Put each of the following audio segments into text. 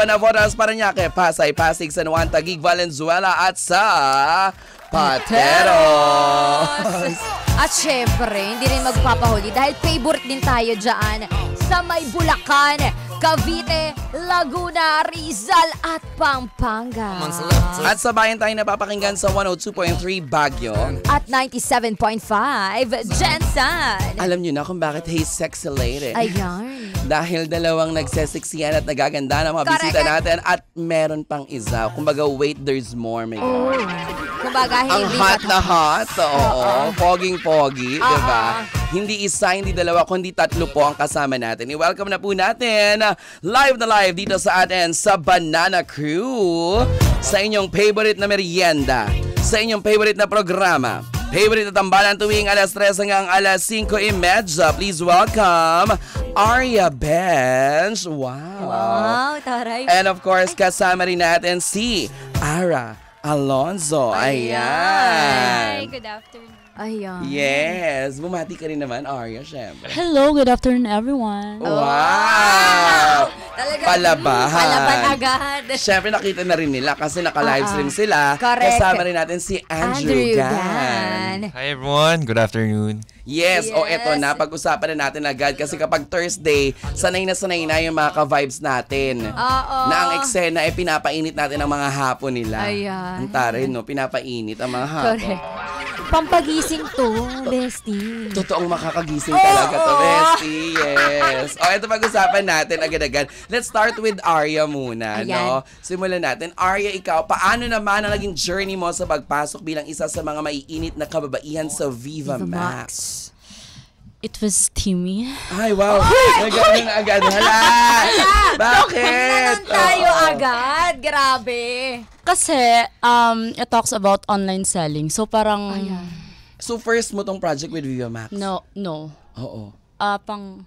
Navotas, Parañaque, Pasay, Pasig, San Juan, Taguig, Valenzuela at sa Pateros. At syempre, hindi rin magpapahuli dahil favorite din tayo dyan sa may Bulacan, Cavite, Laguna, Rizal at Pampanga. At sa bayan tayo napapakinggan sa 102.3 Baguio At 97.5 Jensen. Alam nyo na kung bakit Hey Sexy Lady. Ayan. Dahil dalawang nagseseksiyan at nagaganda ng mga bisita natin at meron pang isa. Kumbaga, wait, there's more. Oh. Kumbaga, Ang hot na hot. Oo. Poging-pogi. Diba? Hindi isa, hindi dalawa, kundi tatlo po ang kasama natin. I-welcome na po natin live na live dito sa atin sa Banana Crew. Sa inyong favorite na merienda. Sa inyong favorite na programa. Favorite na tambalan tuwing alas 3 hanggang alas 5:30. Please welcome Aria Benz. Wow, taray. And of course, kasama rin natin si Ara Alonzo. Ayan. Good afternoon. Ayan. Yes. Bumati ka rin naman, Aria, syempre. Hello, good afternoon everyone. Wow! Talaga, Palaban. Palaban agad. Syempre, nakita na rin nila kasi naka-livestream sila. Correct. Kasama rin natin si Andrew Gan. Hi everyone, good afternoon. Yes, o eto na, pag-usapan na natin agad kasi kapag Thursday, sanay na yung mga ka-vibes natin. Na ang eksena ay pinapainit natin ang mga hapon nila. Ayan. Ang taray, no? Pinapainit ang mga hapon. Correct. Pampagising to, bestie. Totoong makakagising talaga to, bestie. Yes. O, eto pag-usapan natin agad-agad. Let's start with Aria muna, no? Simulan natin. Aria, ikaw, paano naman ang naging journey mo sa pagpasok bilang isa sa mga maiinit na kababaihan sa Viva Max? It was steamy. Ay, wow. Nagano'n agad. Hala! Bakit? Nanon tayo agad. Grabe. Kasi, it talks about online selling. So parang, So, first mo tong project with Viva Max? no. Oo. Pang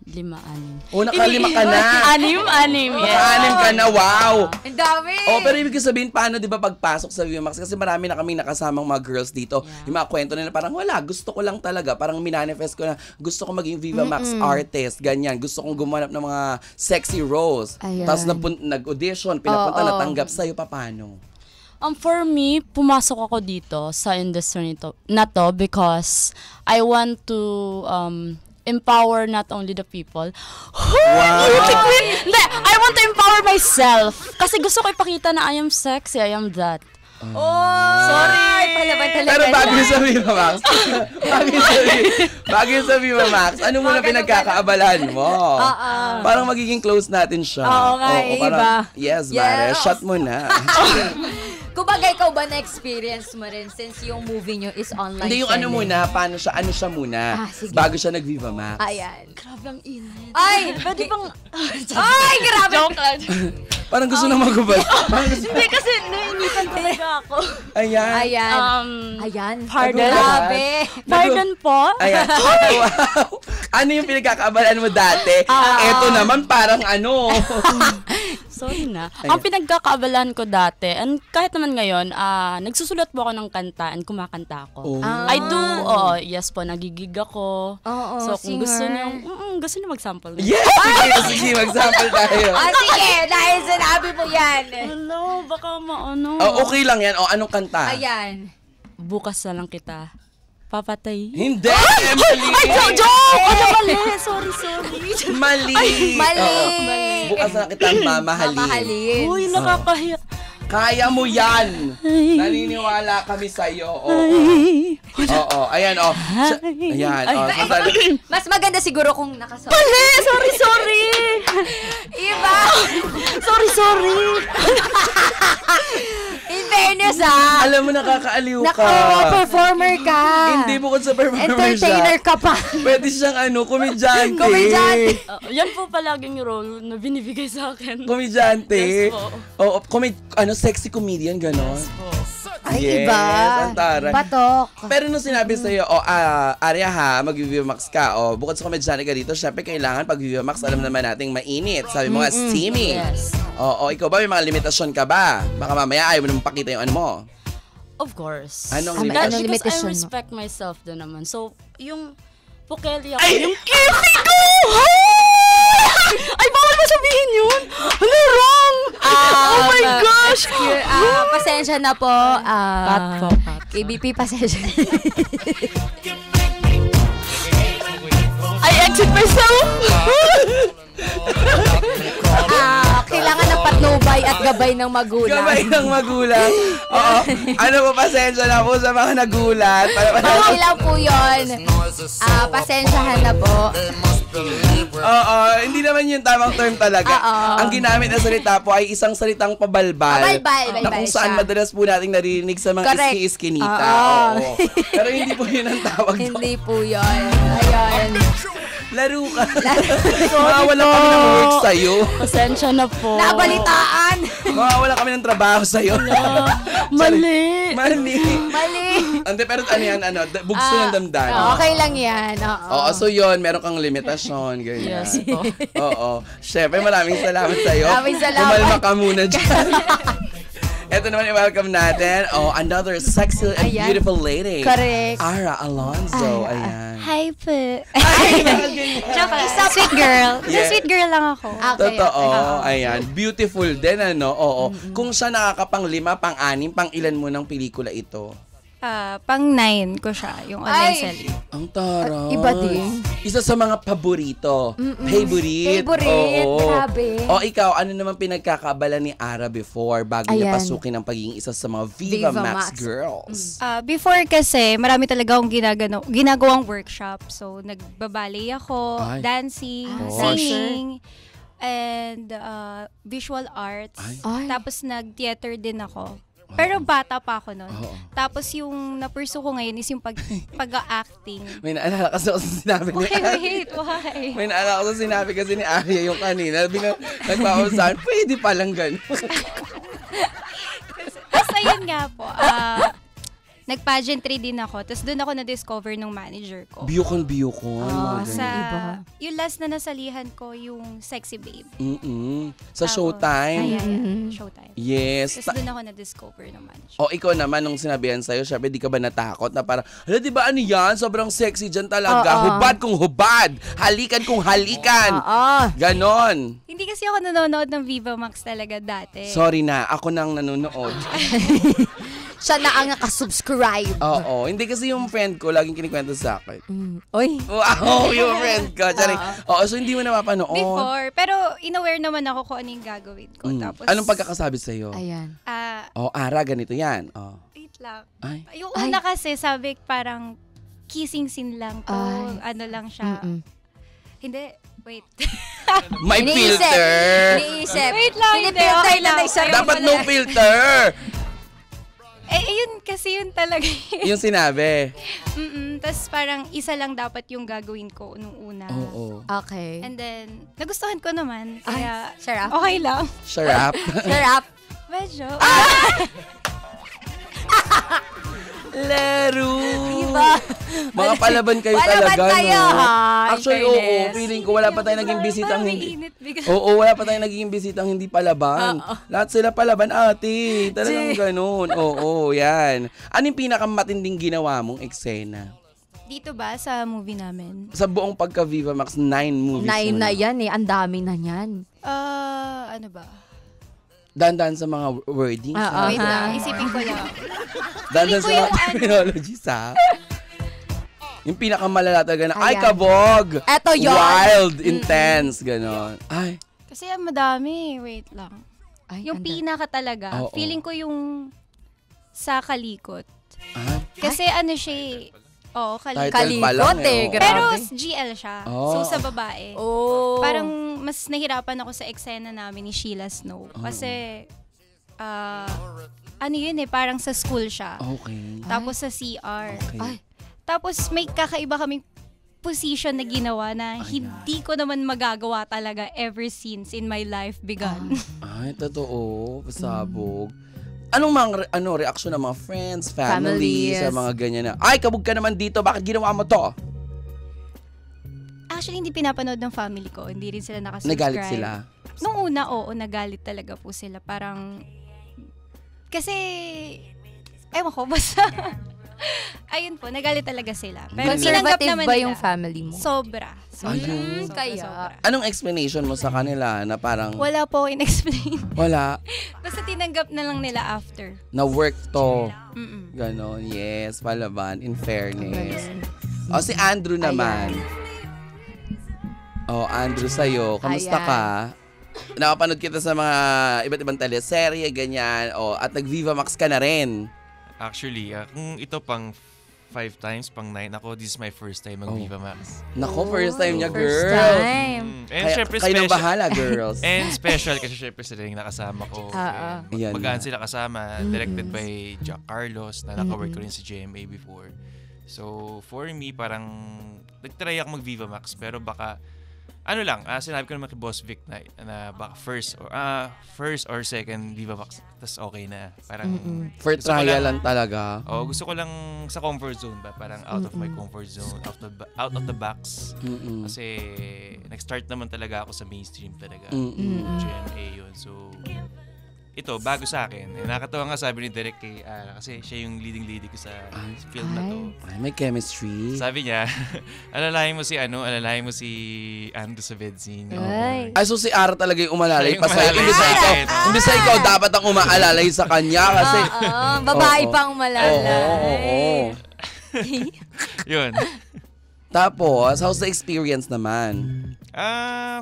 5, 6. O, nakalima ka na. 6, yes. Naka-anim ka na, wow. Ang dami. Oh, pero ibig sabihin, paano di ba pagpasok sa Viva Max? Kasi marami na kaming nakasamang mga girls dito. Yung mga kwento nila, parang wala, gusto ko lang talaga. Parang minanifest ko na gusto ko maging Viva Max artist, ganyan. Gusto kong gumanap ng mga sexy roles. Ayan. Tapos nag-audition, pinapunta, natanggap sa'yo, paano? For me, pumasok ako dito sa industry na to because I want to empower not only the people. Wow! Hindi, I want to empower myself. Kasi gusto ko ipakita na I am sexy, I am that. Sorry. Palaban talaga. Pero bago sa Viva Max, bago sa Viva Max, ano muna pinagkakaabalahan mo? Parang magiging close natin siya. Oo nga, iba. Yes, Mare, shot mo na. Kumbaga, ikaw ba na-experience mo rin since yung movie nyo is online Hindi, yung ano selling? muna, paano siya, ano siya muna, Sige. bago siya nag-Viva Max. Ayan. Grabe ang init. Ay! Pwede bang... Ay, grabe! Joke lang. Parang gusto na magubad. Hindi kasi nainitan talaga ako. Ayan. Ayan. Ayan. Pardon? Grabe. Pardon po? Ayan. Wow. Ano yung pinagkakaabalan mo dati? Eto naman parang ano. Sorry na. Ang pinagkakaabalahan ko dati, and kahit naman ngayon, nagsusulat po ako ng kanta and kumakanta ako. I do, yes po, nagigig ako. So kung gusto niyo, mag-sample. Yes! Sige, mag-sample tayo. Sige, dahil sinabi mo yan. Hello, baka maano. Okay lang yan. Anong kanta? Ayan. Bukas na lang kita papatay. Hindi! Mali! Ay, joke! Mali! Sorry. Mali! Mali. Bukas na kitang mamahalin. Mamahalin. Uy, nakakahiya. Kaya mo yan! Naniniwala kami sa'yo. Oo. Ayan, Ayan, Mas maganda siguro kung nakasama. Mali! Sorry! Iba! Sorry! In fairness, Alam mo, nakakaaliw ka. Naka-performer ka. Hindi bukod sa performer Entertainer siya. ka pa. Pwede siyang komedyante. Komedyante. Yan po palaging role na binibigay sa akin. Komedyante. Yes po. Oo, sexy comedian, gano'n. Ay, Yes, iba. ang taray. Batok. Pero nung sinabi sa'yo, Aria ha, mag-Viva Max ka, bukod sa komedyante ka dito, syempre kailangan pag Viva Max, alam naman nating mainit. Sabi mo nga, steamy. Yes. Oo, ikaw ba, may mga limitasyon ka ba? Baka mamaya ayaw mo naman pakita yung ano mo. Of course. Anong Anong limitasyon? Because limitasyon I mo? respect myself din naman. So, yung pukelya ko, Ay! yung kissy ko! Ay, bawal mo sabihin yun! Ano, wrong! pasensya na po. Pat po, pat. KBP, pasensya na. I exit myself! Kailangan ng patnubay at gabay ng magulang. Gabay ng magulang. Oo. Ano po, pasensya na po sa mga nagulat. Okay lang po yun. Pasensyahan na po. Oo, hindi naman yung tamang term talaga. Ang ginamit na salita po ay isang salitang pabalbal. Pabalbal na kung saan siya. madalas po nating narinig sa mga Correct. iski-iskinita. Oo. Pero hindi po yun ang tawag doon. Hindi po yun. Ayun. Laro ka. Mawawala kami ng work sa'yo. Pasensya na po. Nabalitaan. Mawawala kami ng trabaho sa'yo. Mali. Mali. Mali. Hindi, pero ano yan, bugso ng damdamin. Okay lang yan. Oo, so yun, meron kang limitasyon, ganyan. Yes po. Oo. Siyempre, maraming salamat sa'yo. Maraming salamat. Kumalma ka muna dyan. Ito naman, i-welcome natin. Another sexy and Ayan. beautiful lady. Correct. Ara Alonzo. Ayan. Hi po. Ay, Joke lang. Sweet girl. Yeah. Sweet girl lang ako. Okay. Totoo. Ayan. Beautiful din, ano? Oo. Kung siya nakakapang-5, pang-6, pang-ilan mo ng pelikula ito? Pang-9 ko siya, yung online Ay. selling. Ang taray. Iba din. Isa sa mga paborito. Favorite. Favorite. Oo. Grabe. O ikaw, ano naman pinagkakabala ni Ara before bago niya Ayan. pasukin ang pagiging isa sa mga Viva, Viva Max Max. girls? Before kasi, marami talaga akong ginagawang workshop. So, nagbaballet ako, Ay. dancing, Oh. singing, and visual arts. Ay. Tapos nag-theater din ako. Pero bata pa ako nun. Oo. Tapos yung na-pursue ko ngayon is yung pag-acting. May naalala kasi ako sa sinabi ni Okay, Arya. wait, why? May naalala ako sa sinabi kasi ni Arya yung kanina. Nagpapausahan, pwede palang gano'n. Tapos ayun nga po, nag-pageantry din ako. Tapos doon ako na-discover ng manager ko. Biyukon. mga Sa, ganyan. yung last na nasalihan ko, yung Sexy Babe. Sa Showtime. Ayan, Showtime. Yes. Tapos doon ako na-discover ng manager. O ikaw naman, nung sinabihan sa'yo, syempre, di ka ba natakot na parang, hala, di ba ano yan? Sobrang sexy dyan talaga. Oo. Hubad kung hubad. Halikan kung halikan. Ganon. Hindi kasi ako nanonood ng Viva Max talaga dati. Sorry na, ako nang nanonood. Siya na ang nakasubscribe. Oo, hindi kasi yung friend ko laging kinikwento sa akin. Oy. Wow, yung friend ko. Tsari. Oo, so hindi mo na mapanood. Before, pero in-aware naman ako kung ano yung gagawin ko. Tapos, Anong pagkakasabi sa'yo? Ayan. Ara, ganito yan. wait lang. Ay. Yung una kasi, sabi parang kissing scene lang to. Ay. Ano lang siya. Hindi, wait. May Iniisip. filter. Iniisip. Wait lang, hindi. Pinipilter Okay na lang. ng sarili. Dapat no filter. Yun kasi yun talaga. Yung sinabi. Tapos parang isa lang dapat yung gagawin ko nung una. Oo. Okay. And then, nagustuhan ko naman. Kaya, sarap. okay lang. Sharap. Sarap. Medyo. Laro. Diba? Mga palaban kayo Palaban talaga, kayo, no? ha? Actually, In oo. fairness. Feeling ko wala pa tayong naging bisitang Parang hindi. mainit bigla. Oo, wala pa tayong naging bisitang hindi palaban. Lahat sila palaban, ate. Talagang ganun. Oo, yan. Ano yung pinakamatinding ginawa mong eksena? Dito ba sa movie namin? Sa buong pagka-Viva Max, 9 movies 9 mo na yan eh. Ang dami na yan. Ano ba? Dandan sa mga wordings. ha? Wait lang, isipin ko lang. Dandan sa Feeling mga ko yung terminologies, ha? Yung pinakamalala talaga na, ay, Ayan. kabog! Eto yun. Wild, intense, gano'n. Ay, Kasi madami, wait lang. Ay, Yung anda. pinaka talaga, Oo. feeling ko yung sa Kalikot. ay, Kasi ano siya eh, oo, title Kalikot. pa lang Kalikot eh, oo. grabe. Pero GL siya. Oh. So sa babae. Oh. Parang mas nahirapan ako sa eksena namin ni Sheila Snow. Kasi, ano yun eh, parang sa school siya. Okay. Tapos sa CR. Okay. Ay. Tapos may kakaiba kaming position na ginawa na hindi ko naman magagawa talaga ever since in my life begun. Ay, totoo. Pasabog. Anong mga reaksyon ng mga friends, family, Families. sa mga ganyan na, ay, kabog ka naman dito, bakit ginawa mo to? Actually, hindi pinapanood ng family ko. Hindi rin sila nakasubscribe. Nagalit sila? Nung una, oo, nagalit talaga po sila. Parang, kasi, ewan ko, basta, Ayun po, nagalit talaga sila. Pero tinanggap Conservative naman ba nila. yung family mo? Sobra. Ayun. Kaya. Anong explanation mo sa kanila na parang Wala po akong in-explain. wala, Basta tinanggap na lang nila after. na work to? Mm-mm. Ganon, yes, palaban, in fairness. O, si Andrew naman. Andrew, sa'yo, kamusta Ayan. ka? Nakapanood kita sa mga iba't ibang teleserye, ganyan, at nag-Viva Max ka na rin. Actually, kung ito pang 5 times, pang 9 ako, this is my first time mag-Viva Max. Nako, first time niya, girl. First time. And Kaya, syempre kayo nang special. bahala, girls. And special kasi syempre sila yung nakasama ko. Ayan Magaan na. sila kasama, directed by Jack Carlos, na naka-work ko rin sa GMA before. So, for me, parang nag-try ako mag-Viva Max, pero baka ano lang, sinabi ko naman kay Boss Vic na baka first or second Viva Max, tas okay na. Parang For gusto ko trial lang- lang talaga. gusto ko lang sa comfort zone ba, parang out of my comfort zone, out of the box. Kasi nag-start naman talaga ako sa mainstream talaga. GMA yun. So ito, bago sa akin. Nakakatawa nga sabi ni Derek kay Ara kasi siya yung leading lady ko sa film na to. Ay, may chemistry. Sabi niya, alalahin mo si Andrew sa bed scene. Ay. Ay, so si Ara talaga yung umalalay Siya yung pa sa'yo. umalalay Imbis na sa ikaw, akin. imbis na ikaw dapat ang umaalalay sa kanya kasi... Babae Oo. pang malalay. Oo. Yun. Tapos, how's the experience naman?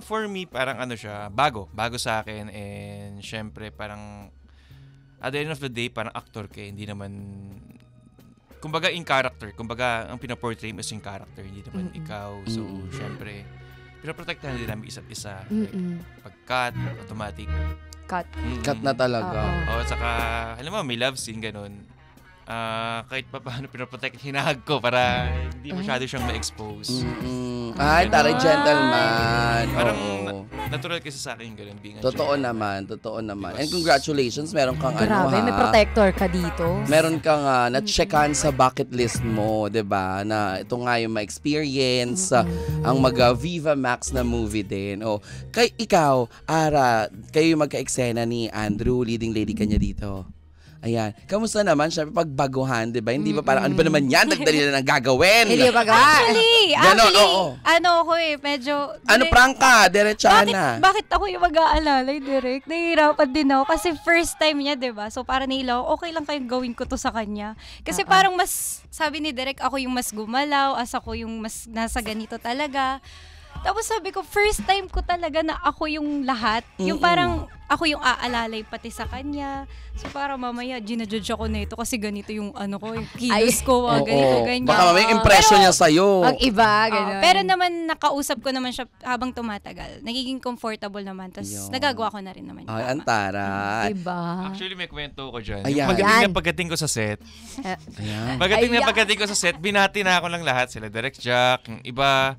For me, parang ano siya, bago sa akin, and syempre parang at the end of the day, parang actor ka, hindi naman, kumbaga in character, kumbaga ang pinaportray mo is yung character, hindi naman ikaw. So, syempre, pinaprotektahan din namin isa't isa. Like, pag-cut, automatic. Cut. Cut na talaga. At saka, alam mo, may love scene, ganun. Kahit pa paano pinaprotect, hinahag ko para hindi masyado siyang ma-expose. Ay, taray gentleman. Parang Oo. natural kasi sa akin yung ganun. Being a Totoo gentleman. naman. And congratulations, meron kang Grabe, may protector ka dito. meron kang na-checkan sa bucket list mo, 'di ba? Na ito nga yung ma-experience ang Viva Max na movie din. Kay ikaw, Ara, kayo yung magka-eksena ni Andrew, leading lady kanya dito. Ayan. Kamusta naman? Siyempre, pagbaguhan, di ba? Hindi ba parang, ano ba naman yan? Dagdali na nang gagawin. Hindi ba ka? Ganon, oo. Ano ako medyo... Prank ka? Diretsahan na. Bakit ako yung mag-aalalay, Direk? Nahihirapan din ako kasi first time niya, di ba? So parang nailaw, okay lang kayong gawin ko to sa kanya. Kasi parang mas, sabi ni Direk, ako yung mas gumalaw, as ako yung mas nasa ganito talaga. Tapos sabi ko, first time ko talaga na ako yung lahat. Yung parang ako yung aalalay pati sa kanya. So parang mamaya, ginajudge ako na ito kasi ganito yung ano ko, yung kilos ko, ganito, ganyan. Baka may impression niya sa'yo. Ang iba, gano'n. Pero naman, nakausap ko naman siya habang tumatagal. Nagiging comfortable naman. Tapos nagagawa ko na rin naman. Ay, antaray. Iba. Actually, may kwento ko dyan. Ayan. Yung pagdating ko sa set, Ayan. pagdating ko sa set, binati na ako ng lahat. Sila Direk Jack, yung iba.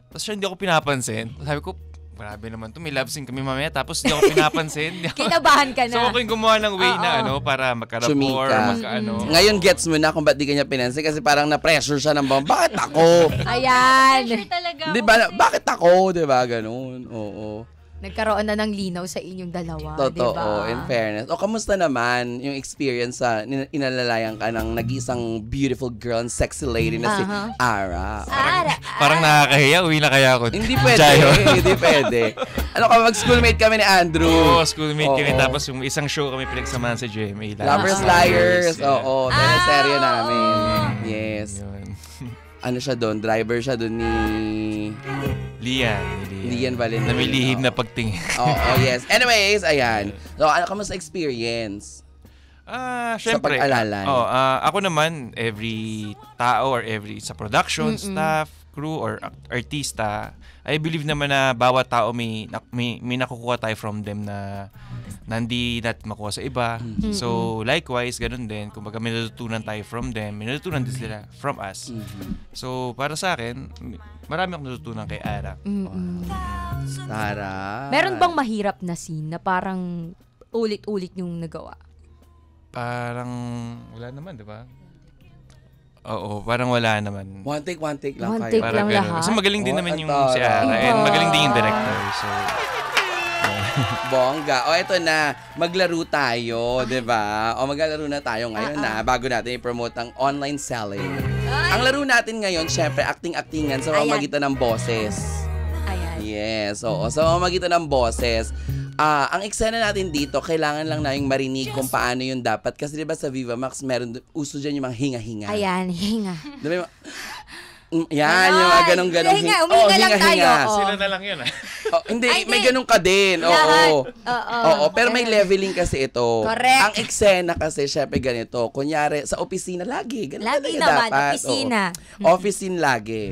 Tapos siya hindi ako pinapansin. Sabi ko, grabe naman to, may love scene kami mamaya. Tapos hindi ako pinapansin. Kinabahan ka na. So ako yung gumawa ng way na para magka-rapport, Chumika. magka-ano. Ngayon gets mo na kung ba't di kanya pinansin kasi parang na-pressure siya ng bakit ako? Ayan. Sure talaga Di ako ba? kasi- Bakit ako? Di ba? Ganun. Oo. Nagkaroon na ng linaw sa inyong dalawa, di Totoo, ba? in fairness. Kamusta naman yung experience sa inalalayan ka ng nag-isang beautiful girl and sexy lady na si Ara? Parang nakakahiya, uwi na kaya ako. Hindi pwede, Chayo. hindi pwede. Ano ka, mag-schoolmate kami ni Andrew. Oo, schoolmate kami. Oo. Tapos yung isang show kami pinagsamahan sa GMA. Lovers Liars. Yeah. Oo, teleserye namin. Yes. Yun. Ano siya doon? Driver siya doon ni... Lian Valentin. Na may lihim na pagtingin. Oo, yes. Anyways, ayan. So, ano ka mo sa experience? Syempre. pag-alalay. Ako naman, every tao or sa production, staff, crew, or artista, I believe naman na bawat tao may nakukuha tayo from them na hindi natin makuha sa iba. So, likewise, ganun din. Kumbaga, may natutunan tayo from them. May natutunan din sila from us. So, para sa akin, marami akong natutunan kay Ara. Tara. Meron bang mahirap na scene na parang ulit-ulit yung nagawa? Parang wala naman, di ba? Oo, parang wala naman. One take lang One kayo. take lang ganun. lahat. Kasi magaling din naman yung ang si Ara. tara. And magaling din yung director. So, Bongga. O, eto na. Maglaro tayo, di ba? O, maglalaro na tayo ngayon na bago natin i-promote ang online selling. Ang laro natin ngayon, syempre, acting-actingan sa pamamagitan ng boses. Ayan. Yes, oo. Sa pamamagitan ng boses. Ang eksena natin dito, kailangan lang namin marinig kung paano yun dapat. Kasi diba sa Viva Max, meron uso dyan yung mga hinga-hinga. Ayan, hinga. Diba yung yan, yung mga ganong-ganong hinga. Uminga lang tayo. Sila na lang yun Hindi, Ay, may hindi. ganun ka din. Lahat. Oo. Oo, pero may Ganun. leveling kasi ito. Correct. Ang eksena kasi, syempre ganito. Kunyari, sa opisina lagi. Ganun Lagi talaga naman, dapat. opisina. Oo. Officine lagi.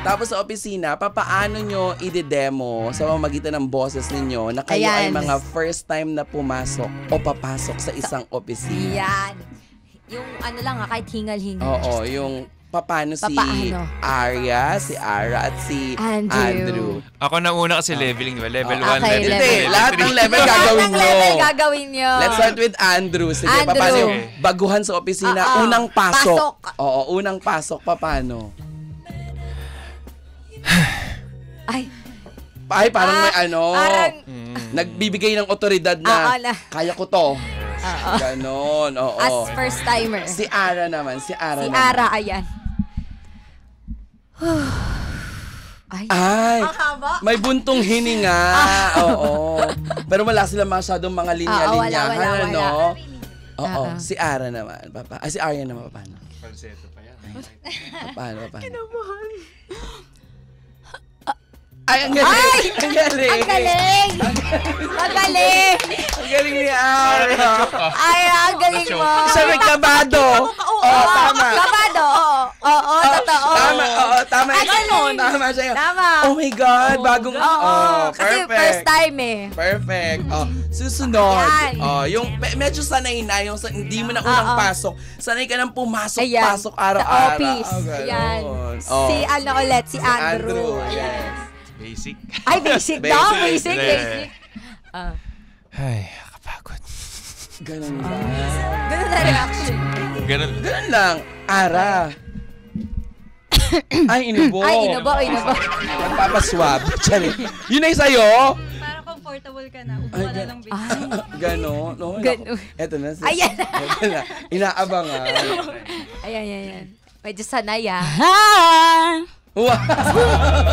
Tapos sa opisina, papaano nyo i-demo sa pamamagitan ng boses ninyo na kayo ay Ayan. mga first time na pumasok o papasok sa isang opisina? Yan. Yung ano lang kahit hingal-hingal. Oo, yung paano si Papaano? Arya, si Ara, at si Andrew. Andrew. Ako na una kasi leveling, di ba? Level 1, Okay, level 2, level. Hindi, level lahat 3. ng level gagawin Lahat ng nyo. level gagawin nyo. Let's start with Andrew. Sige, Andrew. paano yung baguhan sa opisina? Oo. Unang pasok. Pasok. Oo, unang pasok. Paano? Ay, Parang may parang, nagbibigay ng otoridad Oo, na na. kaya ko to. Ganon, oo. as first timer. Si Ara naman, si Ara Si naman. Ara, ayan. Ay. Ay, Ang haba. may buntong hininga. Oo. Pero wala sila masyadong mga linya-linya. wala. Oo, Oo. si Ara naman. Si Arya naman, paano? Falsetto pa yan. Paano? Ay, ang galing! Ang galing! Ang galing! Magaling! Ang galing ni Ara! Ay, ang galing mo. Siya may kabado! Oo, tama! Kabado, oo, totoo. Tama, oo, tama. Ang galing. Tama siya. Tama. Oh my God, bagong... Oo, kasi perfect. first time eh. Perfect. Oh, susunod. Yan. Oh, yung medyo sanay na yung hindi mo na unang Oo. pasok. Sanay ka nang pumasok, Ayan, pasok sa araw-araw. office. Oh, ganun. Yan. Oh. Si ano ulit, si Andrew. Yes. Basic. Ay, basic daw, basic, Basic. basic. Ay, kapagod. Ganun ba? Ganun na reaction. Ganun. Ganun lang. Ara. Ay, inubo. Ay, inubo. Magpapaswab. Charing. Yun ay sa'yo. Para comfortable ka na. Upo Ay, ka na lang bigla. Ganon. No, Ganon. Eto na. Ayan. Eto na. Inaabangan. Ayan. Medyo sanay ah. Wow.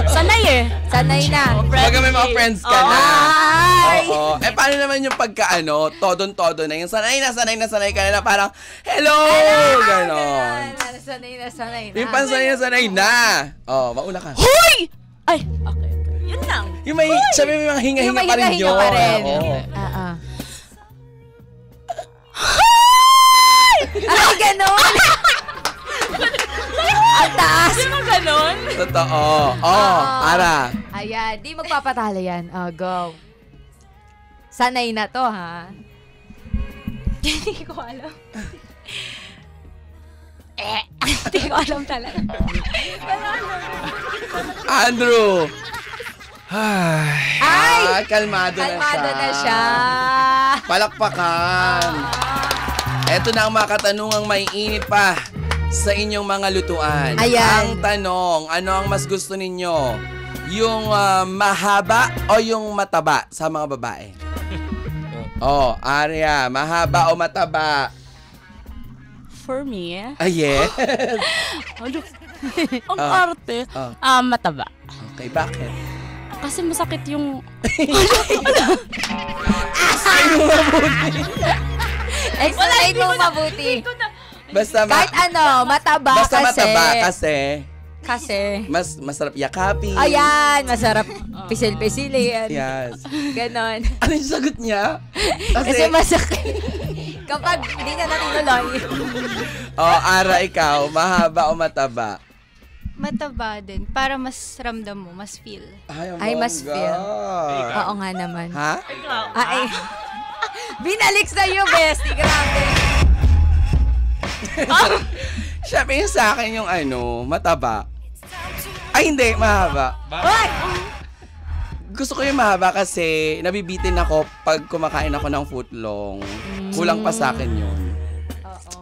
Sanay eh. Sanay na. Baga may mga friends ka na. Ay! Oo. Paano naman yung pagka todon-todo na yung sanay ka na parang, hello! Ganon. Sanay na. Yung sanay na. Oh, mauna ka. Hoy! Ay, okay. Yun lang. Yung may, sabi may mga hinga-hinga Yung may pa rin hinga-hinga yun. pa rin. Oo. Ay, ganon! Ang taas! Di ba ganon? Totoo. Oh, Ara. Ayan, di magpapatalo yan. Oh, go. Sanay na to, ha? Hindi ko alam. Hindi ko alam talaga. Andrew. Ay! Kalmado Kalmado na siya. Palakpakan. Eto na ang mga katanungang may init pa sa inyong mga lutuan. Ayan. Ang tanong, ano ang mas gusto ninyo? Yung mahaba o yung mataba sa mga babae? Oh, Arya, mahaba o mataba? For me, Yes. ano? Ang Ah. arte. Ah. Mataba. Okay, bakit? Kasi masakit yung... Explain mo mabuti. Basta Kahit ano, mataba basta kasi. mataba kasi Kasi. masarap yakapin. Ayan, masarap pisil-pisilin. Yes. Ganon. Ano yung sagot niya? Kasi masakit. Kapag hindi na natuloy. Oh, Ara, ikaw, mahaba o mataba? Mataba din. Para mas ramdam mo, mas feel. Ay, ang Ay, mas bongga. feel. Oo nga naman. Ha? Ay. Binalik sa'yo, bestie. Grabe. Siyempre yung sa akin yung mataba. Ay, hindi, mahaba. Ay! Gusto ko yung mahaba kasi nabibitin ako pag kumakain ako ng footlong. Kulang pa sa akin yun.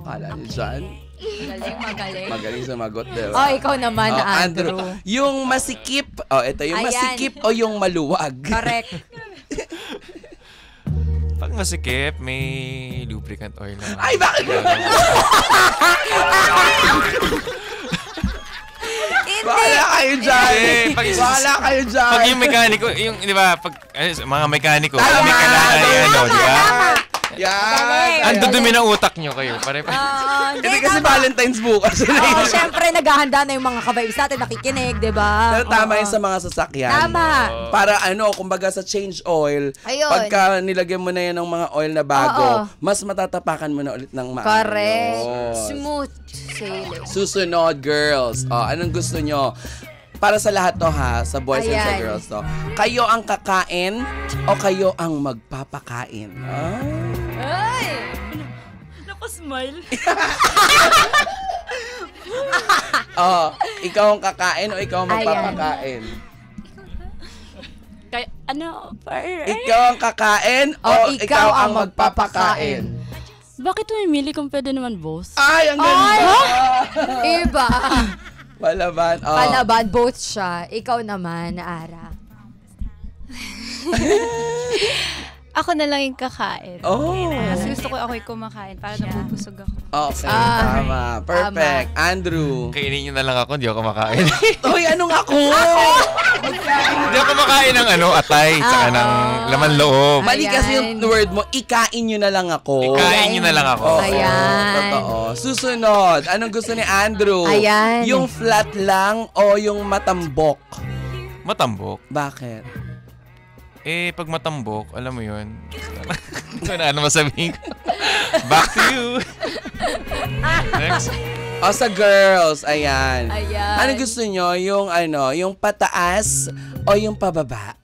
Kala niyo dyan? Magaling. Magaling sumagot, diba? Oh, ikaw naman, Oh, Andrew. Yung masikip. Oh, ito yung Ayan. masikip o yung maluwag. Correct. masikip, may lubricant oil naman. Ay, bakit? Bahala kayo dyan. Bahala kayo dyan. Pag yung mekaniko, yung, di ba, pag, mga mekaniko, Tama, may kailangan tama, ano, di ba? Yan. Ang dudumi ng utak nyo kayo. Hindi kasi Valentine's bukas. Oo, syempre, naghahanda na yung mga ka-vibes natin, nakikinig, di ba? Pero tama yun sa mga sasakyan. Tama. Para kumbaga sa change oil, Ayun. pagka nilagyan mo na yan ng mga oil na bago, Oo. mas matatapakan mo na ulit ng maayos. Correct. Smooth sailing. Susunod, girls. Anong gusto nyo? Para sa lahat to ha, sa boys and sa Ayan. girls to. Kayo ang kakain o kayo ang magpapakain? Ay! Napasmile. Ikaw ang kakain o ikaw ang magpapakain? Kaya, ano, Ikaw ang kakain o ikaw ang magpapakain? bakit mamimili kung pwede naman both? Ay, ang ganda! Iba. Palaban. Palaban, both siya. Ikaw naman, Ara. Ako na lang yung kakain. Oh. Kasi gusto ko ako yung kumakain para nabubusog ako. Okay, tama. Perfect. Andrew. Kainin nyo na lang ako, hindi ako kumakain. Uy, anong ako? Hindi ako kumakain ng atay, tsaka ng laman loob. Mali kasi yung word mo, ikain nyo na lang ako. Ikain nyo na lang ako. Oo, Ayan. totoo. Susunod, anong gusto ni Andrew? Ayan. Yung flat lang o yung matambok? Matambok. Bakit? Pag matambok, alam mo yun. Ano masabihin ko? Back to you. Next. Sa girls, ayan. Ayan. Ano gusto nyo? Yung pataas o yung pababa?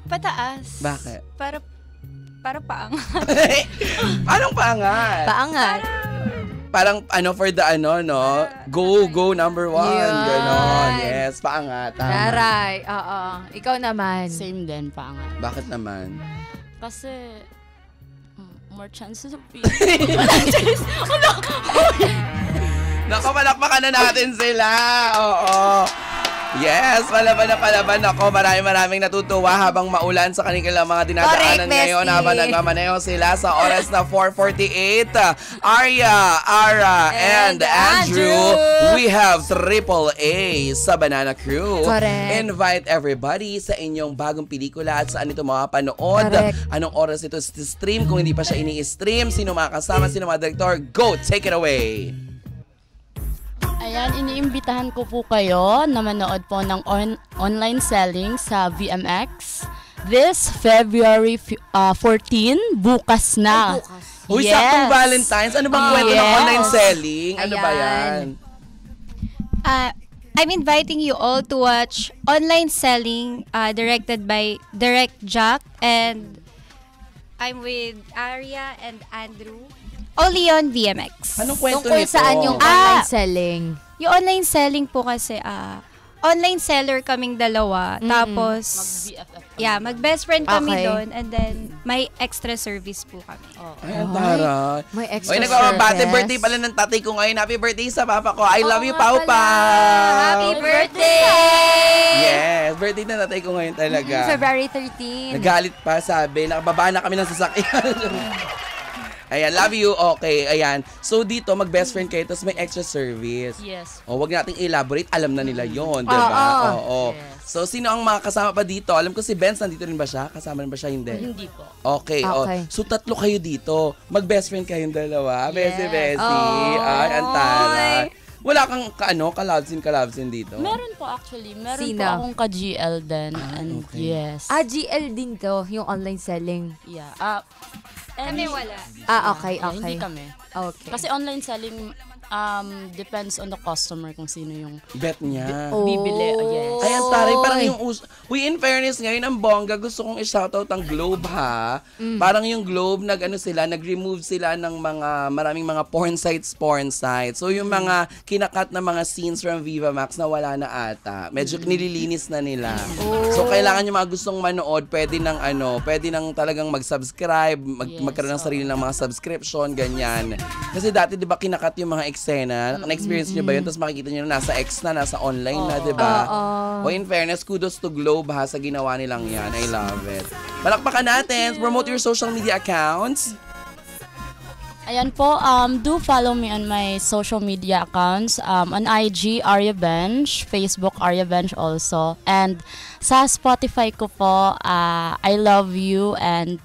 Pataas. Bakit? Para paang. Anong paangat? Paangat. Parang for the go number 1. Yan. Ganon. Yes, paangat. Tama. Taray. Oo. Ikaw naman. Same din, pangat. Bakit naman? Kasi, more chances of Naku, palakpakan na natin sila. Oo. Yes, palaban ako. Maraming natutuwa habang maulan sa kanilang mga dinadaanan Correct, ngayon bestie. habang nagmamaneho sila sa oras na 4:48. Arya, Ara, and Andrew, we have AAA sa Banana Crew. Correct. Invite everybody sa inyong bagong pelikula at saan ito mapapanood. Correct. Anong oras ito stream kung hindi pa siya ini-stream. Sino makakasama, sino mga director. Go, take it away. Ayan, iniimbitahan ko po kayo na manood po ng online selling sa VMX this February 14, bukas na. Uy, saktong Valentine's. Ano bang kwento ng Yes. online selling? Ano ba Ayan. yan? I'm inviting you all to watch Online Selling directed by Direct Jack, and I'm with Arya and Andrew. Only on VMX. Anong kwento Tungkol nito? saan yung online selling? Yung online selling po kasi, online seller kaming dalawa. Tapos, Mag-BFF. mag-best friend kami Okay. doon. And then, may extra service po kami. Ay, ang taray. May extra Uy, nagpapabate service. birthday pala ng tatay ko ngayon. Happy birthday sa papa ko. I love you, Pau Pau. Happy birthday! Yes, birthday na tatay ko ngayon talaga. February 13. Nagalit pa, sabi. Nakababa na kami ng sasakyan. Ayan, love you. Okay, ayan. So dito, mag-best friend kayo, tapos may extra service. Yes. Wag nating elaborate. Alam na nila yon, di ba? Oo. Yes. So, sino ang mga kasama pa dito? Alam ko si Benz, nandito rin ba siya? Kasama rin ba siya? Hindi. Hindi po. Okay. Okay. So, tatlo kayo dito. Mag-best friend kayong dalawa. Yes. Bessie. Oh. Ay, antara. Wala kang kalabsin dito? Meron po actually. Meron Sino? po akong ka-GL din. And okay. yes. GL din to, yung online selling. Yeah. Kami wala. Okay. Hindi kami. Okay. Kasi online selling depends on the customer kung sino yung Bet niya. bibili. Yes. Ay, ang taray. Parang yung Uy, in fairness, ngayon ang bongga, gusto kong i-shoutout ang Globe, ha? Parang yung Globe, nag-remove sila ng maraming mga porn sites. So, yung mga kinakat na mga scenes from Viva Max na wala na ata. Medyo nililinis na nila. So, kailangan yung mga gustong manood, pwede nang talagang mag-subscribe, magkaroon ng sarili ng mga subscription, ganyan. Kasi dati, di ba, kinakat yung mga eksena. Na-experience nyo ba yun? Tapos makikita nyo na nasa X na, nasa online na, di ba? O in fairness, kudos to Globe ha sa ginawa nilang yan. I love it. Palakpakan natin. Promote your social media accounts. Ayan po, do follow me on my social media accounts. On IG, Arya Bench, Facebook, Arya Bench also. And sa Spotify ko po, I Love You and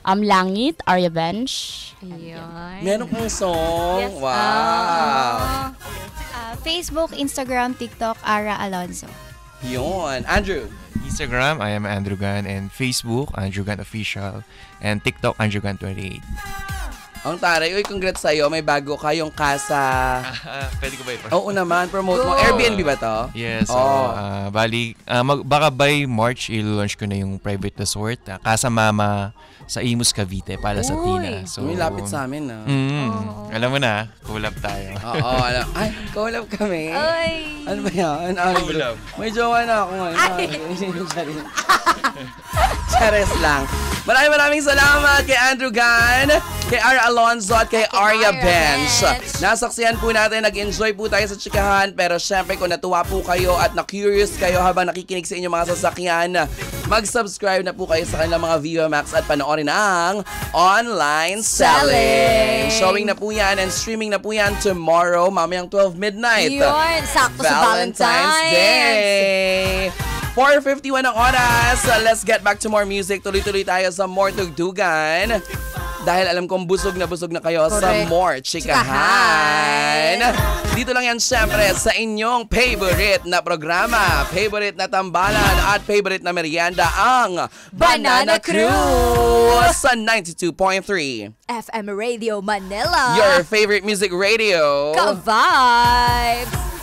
Langit, Arya Bench. Yun. Meron kang song. Yes. Wow. Facebook, Instagram, TikTok, Ara Alonso. Yun. Andrew. Instagram, I am Andrew Gan, and Facebook, Andrew Gan Official, and TikTok, Andrew Gan 28. Ang taray, uy, congrats sa'yo. May bago kayong casa. Pwede ko ba ito? Oo naman, promote mo. Airbnb ba to? Yes. Oh. Bali, baka by March, i-launch ko na yung private resort. Casa Mama sa Imus, Cavite, para sa Tina. So, May lapit sa amin na. Alam mo na, collab tayo. Oo, alam. Ay, collab kami. Ay! Ano ba yan? Collab. May jowa na ako ngayon. Chares lang. Maraming salamat kay Andrew Gan, kay Ara Alonso at kay Arya Bench. Nasaksihan po natin, nag-enjoy po tayo sa chikahan. Pero syempre kung natuwa po kayo at na-curious kayo habang nakikinig sa inyong mga sasakyan, mag-subscribe na po kayo sa kanilang mga Viva Max at panoorin ang Online Selling. Showing na po yan and streaming na po yan tomorrow, mamayang 12 midnight. Yun, sakto sa Valentine's Day. 4:51 ang oras. Let's get back to more music. Tuloy-tuloy tayo sa more tugtugan. Dahil alam kong busog na kayo sa Correct. more chikahan. Dito lang yan syempre sa inyong favorite na programa, favorite na tambalan at favorite na merienda, ang Banana Crew sa 92.3 FM Radio Manila. Your favorite music radio. Ka-vibes!